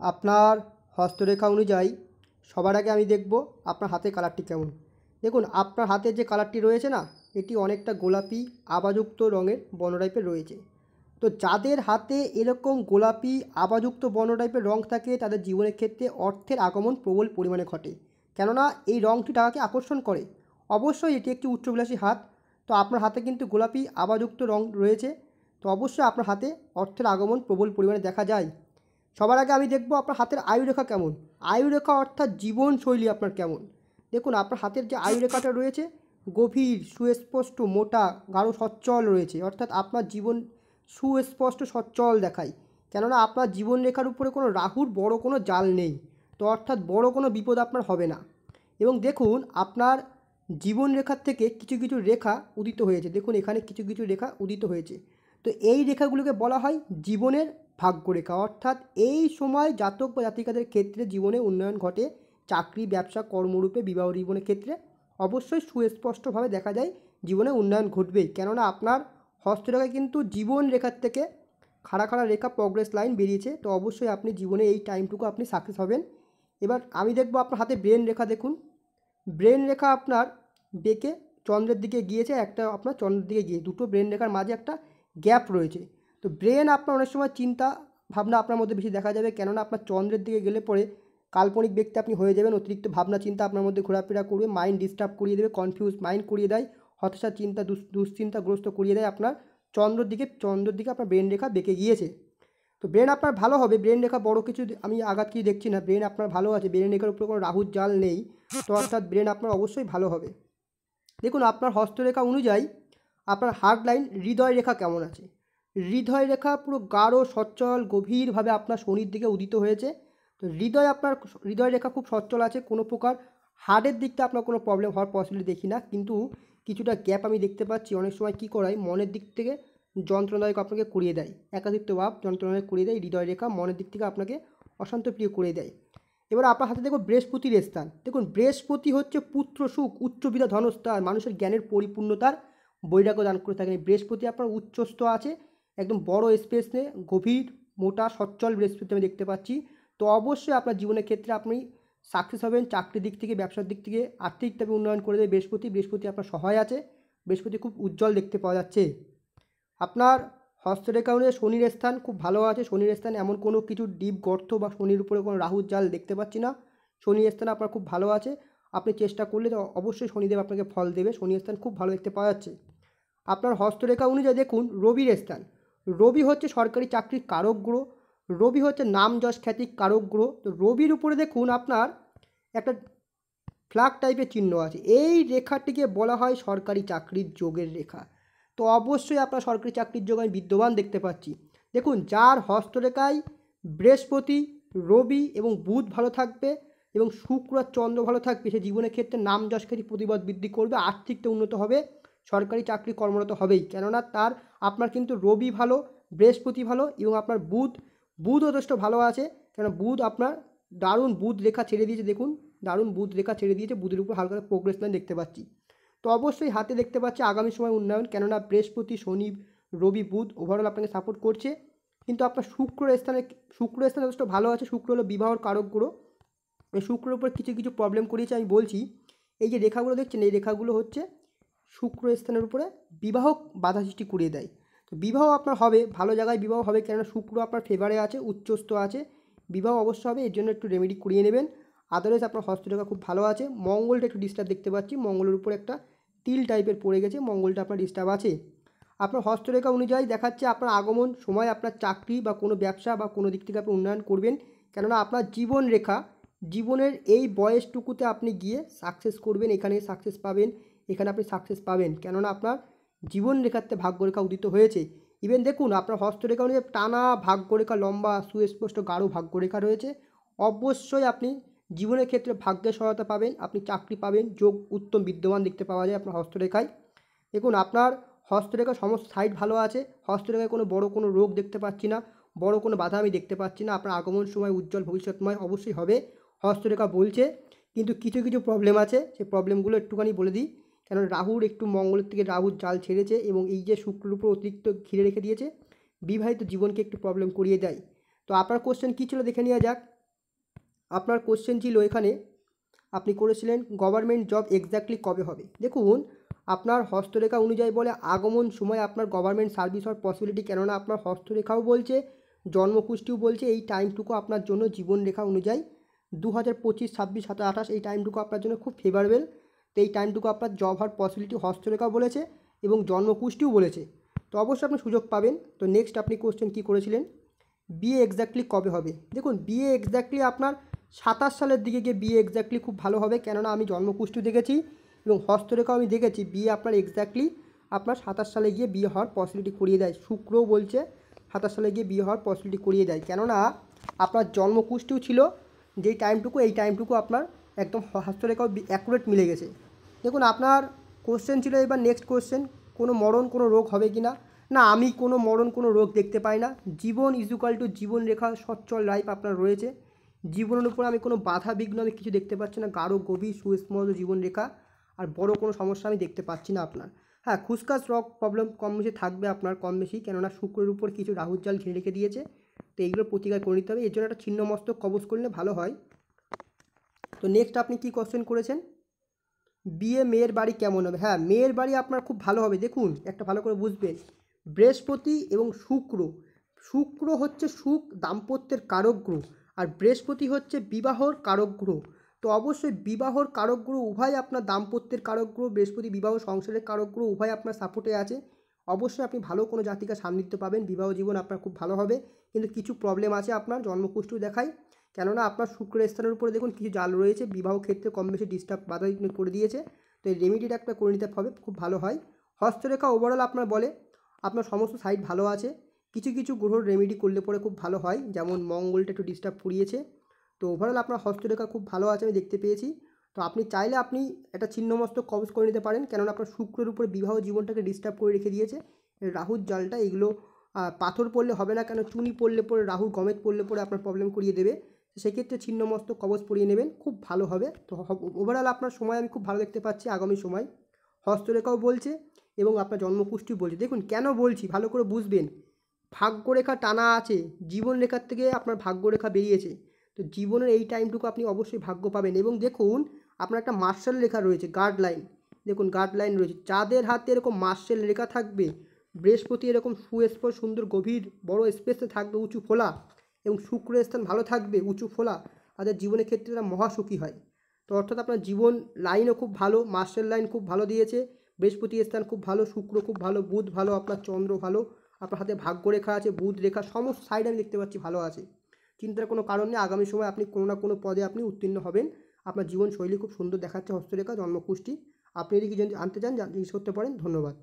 আপনার হস্তরেখা অনুযায়ী সবার আগে আমি দেখব আপনার হাতের কালারটি কেমন। দেখুন আপনার হাতের যে কালারটি রয়েছে না, এটি অনেকটা গোলাপি আভাযুক্ত রঙের বর্ণ টাইপের রয়েছে। তো যাদের হাতে এরকম গোলাপি আভাযুক্ত বর্ণ টাইপের রং থাকে তাদের জীবনের ক্ষেত্রে অর্থের আগমন প্রবল পরিমাণে ঘটে, কেননা এই রঙটি টাকাকে আকর্ষণ করে। অবশ্যই এটি একটি উচ্চবিলাসী হাত। তো আপনার হাতে কিন্তু গোলাপি আভাযুক্ত রং রয়েছে, তো অবশ্যই আপনার হাতে অর্থের আগমন প্রবল পরিমাণে দেখা যায়। সবার আগে আমি দেখব আপনার হাতের আয়ুরেখা কেমন। আয়ুরেখা অর্থাৎ জীবনশৈলী আপনার কেমন। দেখুন আপনার হাতের যে আয়ুরেখাটা রয়েছে গভীর, সুস্পষ্ট, মোটা, গাঢ়, সচ্ছল রয়েছে, অর্থাৎ আপনার জীবন সুস্পষ্ট সচ্ছল দেখায়, কেননা আপনার জীবনরেখার উপরে কোনো রাহুর বড় কোনো জাল নেই। তো অর্থাৎ বড় কোনো বিপদ আপনার হবে না। এবং দেখুন আপনার জীবনরেখার থেকে কিছু কিছু রেখা উদিত হয়েছে। দেখুন এখানে কিছু কিছু রেখা উদিত হয়েছে। তো এই রেখাগুলোকে বলা হয় জীবনের ভাগ্যরেখা, অর্থাৎ এই সময় জাতক বা জাতিকাদের ক্ষেত্রে জীবনে উন্নয়ন ঘটে। চাকরি, ব্যবসা, কর্মরূপে, বিবাহ জীবনের ক্ষেত্রে অবশ্যই সুস্পষ্টভাবে দেখা যায় জীবনে উন্নয়ন ঘটবেই, কেননা আপনার হস্তরেখায় কিন্তু জীবন রেখার থেকে খাড়া খাড়া রেখা প্রগ্রেস লাইন বেরিয়েছে। তো অবশ্যই আপনি জীবনে এই টাইমটুকু আপনি সাকসেস হবেন। এবার আমি দেখব আপনার হাতে ব্রেন রেখা। দেখুন ব্রেন রেখা আপনার বেঁকে চন্দ্রের দিকে গিয়েছে, একটা আপনার চন্দ্রের দিকে গিয়ে দুটো ব্রেন রেখার মাঝে একটা গ্যাপ রয়েছে। তো ব্রেন আপনার অনেক সময় চিন্তা ভাবনা আপনার মধ্যে বেশি দেখা যাবে, কেননা আপনার চন্দ্রের দিকে গেলে পরে কাল্পনিক ব্যক্তি আপনি হয়ে যাবেন। অতিরিক্ত ভাবনা চিন্তা আপনার মধ্যে ঘোরাফেরা করবে, মাইন্ড ডিস্টার্ব করিয়ে দেবে, কনফিউজ মাইন্ড করিয়ে দেয়, হতাশা চিন্তা দুশ্চিন্তাগ্রস্ত করিয়ে দেয়। আপনার চন্দ্রের দিকে আপনার ব্রেন রেখা বেঁকে গিয়েছে। তো ব্রেন আপনার ভালো হবে, ব্রেন রেখা বড় কিছু আমি আঘাত কিছু দেখছি না, ব্রেন আপনার ভালো আছে, ব্রেন রেখার উপরে কোনো রাহুর জাল নেই। তো অর্থাৎ ব্রেন আপনার অবশ্যই ভালো হবে। দেখুন আপনার হস্তরেখা অনুযায়ী আপনার হার্ট লাইন হৃদয় রেখা কেমন আছে। হৃদয় রেখা পুরো গাঢ় সচ্ছল গভীরভাবে আপনার শনির দিকে উদিত হয়েছে। তো আপনার হৃদয় রেখা খুব সচ্ছল আছে, কোনো প্রকার হার্টের দিকটা আপনার কোনো প্রবলেম হওয়ার পসিবিলিটি দেখি না, কিন্তু কিছুটা গ্যাপ আমি দেখতে পাচ্ছি। অনেক সময় কী করায় মনের দিক থেকে যন্ত্রণাদায়ক আপনাকে করিয়ে দেয়, একাকিত্ব ভাব যন্ত্রণাদায়ক করিয়ে দেয়। হৃদয় রেখা মনের দিক থেকে আপনাকে অশান্ত প্রিয় করে দেয়। এবার আপনার হাতে দেখো বৃহস্পতির স্থান। দেখুন বৃহস্পতি হচ্ছে পুত্র সুখ, উচ্চ বিদ্যা ধনস্থান, মানুষের জ্ঞানের পরিপূর্ণতার বৈরাগ্য দান করে থাকেন। বৃহস্পতি আপনার উচ্চস্থ আছে, একদম বড় স্পেস নিয়ে গভীর মোটা সচ্ছল বৃহস্পতি আমি দেখতে পাচ্ছি। তো অবশ্যই আপনার জীবনের ক্ষেত্রে আপনি সাকসেস হবেন, চাকরির দিক থেকে, ব্যবসার দিক থেকে, আর্থিকভাবে উন্নয়ন করে দেবে বৃহস্পতি আপনার সহায় আছে। বৃহস্পতি খুব উজ্জ্বল দেখতে পাওয়া যাচ্ছে। আপনার হস্তরেখা অনুযায়ী শনির স্থান খুব ভালো আছে। শনির স্থান এমন কোনো কিছু ডিপ গর্ত বা শনির উপরে কোনো রাহুর জাল দেখতে পাচ্ছি না। শনির স্থান আপনার খুব ভালো আছে। আপনি চেষ্টা করলে তো অবশ্যই শনিদেব আপনাকে ফল দেবে। শনির স্থান খুব ভালো দেখতে পাওয়া যাচ্ছে। আপনার হস্তরেখা অনুযায়ী দেখুন রবির স্থান। রবি হচ্ছে সরকারি চাকরির কারক গ্রহ, রবি হচ্ছে নাম যশ খ্যাতির কারক গ্রহ। তো রবির উপরে দেখুন আপনার একটা ফ্ল্যাগ টাইপের চিহ্ন আছে, এই রেখাটিকে বলা হয় সরকারি চাকরির যোগের রেখা। তো অবশ্যই আপনার সরকারি চাকরির যোগ আমি বিদ্যমান দেখতে পাচ্ছি। দেখুন যার হস্তরেখায় বৃহস্পতি, রবি এবং বুধ ভালো থাকবে এবং শুক্র আর চন্দ্র ভালো থাকবে, সে জীবনের ক্ষেত্রে নাম যশ খ্যাতি প্রতিপদ বৃদ্ধি করবে, আর্থিকটা উন্নত হবে, সরকারি চাকরি কর্মরত হবেই। কেননা আপনার কিন্তু রবি ভালো, বৃহস্পতি ভালো এবং আপনার বুধ যথেষ্ট ভালো আছে। কেননা বুধ আপনার দারুণ বুধ রেখা ছেড়ে দিয়েছে। দেখুন দারুণ বুধ রেখা ছেড়ে দিয়েছে, বুধের উপর হালকা প্রোগ্রেস লাইন দেখতে পাচ্ছি। তো অবশ্যই হাতে দেখতে পাচ্ছি আগামী সময় উন্নয়ন, কেননা বৃহস্পতি, শনি, রবি, বুধ ওভারঅল আপনাকে সাপোর্ট করছে। কিন্তু আপনার শুক্র স্থানে যথেষ্ট ভালো আছে। শুক্র হলো বিবাহর কারক গ্রহ। এই শুক্রের উপর কিছু কিছু প্রবলেম করিয়েছে আমি বলছি। এই যে রেখাগুলো দেখছেন, এই রেখাগুলো হচ্ছে শুক্র স্থানের উপরে বিবাহ বাধা সৃষ্টি করিয়ে দেয়। তো বিবাহ আপনার হবে, ভালো জায়গায় বিবাহ হবে, কেননা শুক্র আপনার ফেভারে আছে, উচ্চস্থ আছে, বিবাহ অবশ্য হবে। এর জন্য একটু রেমেডি করিয়ে নেবেন। আদারওয়াইজ আপনার হস্তরেখা খুব ভালো আছে। মঙ্গলটা একটু ডিস্টার্ব দেখতে পাচ্ছি, মঙ্গলের উপর একটা তিল টাইপের পড়ে গেছে, মঙ্গলটা আপনার ডিস্টার্ব আছে। আপনার হস্তরেখা অনুযায়ী দেখাচ্ছে আপনার আগমন সময় আপনার চাকরি বা কোনো ব্যবসা বা কোনো দিক থেকে আপনি উন্নয়ন করবেন, কেননা আপনার জীবন রেখা জীবনের এই বয়সটুকুতে আপনি গিয়ে সাকসেস করবেন, এখানে সাকসেস পাবেন, এখানে আপনি সাকসেস পাবেন, কেননা আপনার জীবন রেখাতে ভাগ্যরেখা উদিত হয়েছে। ইভেন দেখুন আপনার হস্তরেখা অনুযায়ী টানা ভাগ্যরেখা, লম্বা সুস্পষ্ট গাঢ় ভাগ্যরেখা রয়েছে। অবশ্যই আপনি জীবনের ক্ষেত্রে ভাগ্যের সহায়তা পাবেন, আপনি চাকরি পাবেন, যোগ উত্তম বিদ্যমান দেখতে পাওয়া যায় আপনার হস্তরেখায়। দেখুন আপনার হস্তরেখা সমস্ত সাইড ভালো আছে। হস্তরেখায় কোনো রোগ দেখতে পাচ্ছি না, বড় কোনো বাধা আমি দেখতে পাচ্ছি না। আপনার আগমন সময় উজ্জ্বল ভবিষ্যৎময় অবশ্যই হবে, হস্তরেখা বলছে। কিন্তু কিছু কিছু প্রবলেম আছে, সেই প্রবলেমগুলো একটুখানি বলে দিই। কারণ রাহুর একটু মঙ্গলের থেকে রাহুর জাল ছেড়েছে এবং এই যে শুক্রের উপর অতিরিক্ত ঘিরে রেখে দিয়েছে, বিবাহিত জীবনকে একটু প্রবলেম করিয়ে দেয়। তো তো আপনার কোশ্চেন কী ছিল দেখে নেওয়া যাক। আপনার কোশ্চেন ছিল এখানে আপনি করেছিলেন গভর্নমেন্ট জব এক্স্যাক্টলি কবে হবে। দেখুন আপনার হস্তরেখা অনুযায়ী বলে আগমন সময় আপনার গভর্নমেন্ট সার্ভিস হওয়ার পসিবিলিটি, কেননা আপনার হস্তরেখাও বলছে জন্মকুষ্ঠিও বলছে এই টাইমটুকু আপনার জন্য জীবনরেখা অনুযায়ী 2025, 26, 27, 28 এই টাইমটুকু আপনার জন্য খুব ফেভারেবল। তো এই টাইমটুকু আপনার জব হওয়ার পসিবিলিটি হস্তরেখাও বলেছে এবং জন্মকুষ্ঠিও বলেছে। তো অবশ্যই আপনি সুযোগ পাবেন। তো নেক্সট আপনি কোশ্চেন কী করেছিলেন, বিয়ে এক্স্যাক্টলি কবে হবে। দেখুন বিয়ে এক্স্যাক্টলি আপনার 27 সালের দিকে গিয়ে বিয়ে এক্স্যাক্টলি খুব ভালো হবে, কেননা আমি জন্মকুষ্ঠিও দেখেছি এবং হস্তরেখাও আমি দেখেছি। বিয়ে আপনার এক্স্যাক্টলি আপনার 27 সালে গিয়ে বিয়ে হওয়ার পসিবিলিটি করিয়ে দেয়। শুক্রও বলছে 27 সালে গিয়ে বিয়ে হওয়ার পসিবিলিটি করিয়ে দেয়, কেননা আপনার জন্মকুষ্ঠিও ছিল যেই টাইমটুকু, এই টাইমটুকু আপনার একদম হস্তরেখাও অ্যাকুরেট মিলে গেছে। দেখুন আপনার কোশ্চেন ছিল এবার নেক্সট কোশ্চেন, কোনো মরণ কোনো রোগ হবে কি না। না, আমি কোনো মরণ কোনো রোগ দেখতে পাই না। জীবন ইজুকাল টু জীবনরেখা, সচ্ছল লাইফ আপনার রয়েছে। জীবনের উপর আমি কোনো বাধা বিঘ্ন আমি কিছু দেখতে পাচ্ছি না, গাঢ় গভীর সুস্পষ্ট জীবনরেখা, আর বড় কোনো সমস্যা আমি দেখতে পাচ্ছি না আপনার। হ্যাঁ, খুসখাস রোগ প্রবলেম কম বেশি থাকবে আপনার, কম বেশি, কেননা শুক্রের উপর কিছু রাহুর জাল ঘিরে রেখে দিয়েছে। তো এইগুলোর প্রতিকার করে নিতে হবে, এর জন্য একটা ছিন্ন মস্তক কবজ করলে ভালো হয়। তো নেক্সট আপনি কি কোশ্চেন করেছেন, বিয়ে মেয়ের বাড়ি কেমন হবে। হ্যাঁ, মেয়ের বাড়ি আপনার খুব ভালো হবে। দেখুন একটা ভালো করে বুঝবেন, বৃহস্পতি এবং শুক্র, শুক্র হচ্ছে সুখ দাম্পত্যের কারক গ্রহ, আর বৃহস্পতি হচ্ছে বিবাহর কারক গ্রহ। তো অবশ্যই বিবাহর কারক গ্রহ উভয় আপনার দাম্পত্যের কারক গ্রহ, বৃহস্পতি বিবাহ সংসারের কারক গ্রহ, উভয় আপনার সাপোর্টে আছে। অবশ্যই আপনি ভালো কোনো জাতিকা সান্নিধ্য পাবেন, বিবাহ জীবন আপনার খুব ভালো হবে। কিন্তু কিছু প্রবলেম আছে আপনার জন্মকুষ্ঠিও দেখায়, কেননা আপনার শুক্রের স্থানের উপরে দেখুন কিছু জাল রয়েছে, বিবাহ ক্ষেত্রে কম বেশি ডিস্টার্ব বাধা করে দিয়েছে। তো এই রেমিডিটা একটা করে নিতে হবে, খুব ভালো হয়। হস্তরেখা ওভারঅল আপনার বলে আপনার সমস্ত সাইড ভালো আছে, কিছু কিছু গ্রহর রেমিডি করলে পরে খুব ভালো হয়, যেমন মঙ্গলটা একটু ডিস্টার্ব করিয়েছে। তো ওভারঅল আপনার হস্তরেখা খুব ভালো আছে আমি দেখতে পেয়েছি। তো আপনি চাইলে আপনি একটা ছিন্নমস্তক কবজ করে নিতে পারেন, কেননা আপনার শুক্রের উপরে বিবাহ জীবনটাকে ডিস্টার্ব করে রেখে দিয়েছে রাহুর জালটা। এগুলো পাথর পড়লে হবে না, কেন চুনি পড়লে পরে রাহুর গমেত পড়লে পরে আপনার প্রবলেম করিয়ে দেবে। সেক্ষেত্রে ছিন্নমস্তক কবজ পরিয়ে নেবেন, খুব ভালো হবে। তো ওভারঅল আপনার সময় আমি খুব ভালো দেখতে পাচ্ছি আগামী সময়। হস্তরেখাও বলছে এবং আপনার জন্মকুষ্ঠিও বলছে। দেখুন কেন বলছি ভালো করে বুঝবেন, ভাগ্যরেখা টানা আছে, জীবনরেখার থেকে আপনার ভাগ্যরেখা বেরিয়েছে। তো জীবনের এই টাইমটুকু আপনি অবশ্যই ভাগ্য পাবেন। এবং দেখুন আপনার একটা মার্শাল রেখা রয়েছে, গার্ড লাইন, দেখুন গার্ড লাইন রয়েছে, যাদের হাতে এরকম মার্শাল রেখা থাকবে, বৃহস্পতি এরকম সুস্পষ্ট সুন্দর গভীর বড় স্পেসে থাকবে উঁচু ফোলা, এবং শুক্রের স্থান ভালো থাকবে উঁচু ফোলা, তাদের জীবনের ক্ষেত্রে তারা মহাসুখী হয়। তো অর্থাৎ আপনার জীবন লাইনও খুব ভালো, মার্শাল লাইন খুব ভালো দিয়েছে, বৃহস্পতি স্থান খুব ভালো, শুক্র খুব ভালো, বুধ ভালো, আপনার চন্দ্র ভালো, আপনার হাতে ভাগ্যরেখা আছে, বুধ রেখা, সমস্ত সাইড আমি দেখতে পাচ্ছি ভালো আছে। চিন্তার কোনো কারণ নেই, আগামী সময় আপনি কোনো না কোনো পদে আপনি উত্তীর্ণ হবেন। আপনার জীবনশৈলী খুব সুন্দর দেখাচ্ছে হস্তরেখা জন্মকুষ্ঠি। আপনি যদি কিছু জানতে চান জিজ্ঞেস করতে পারেন। ধন্যবাদ।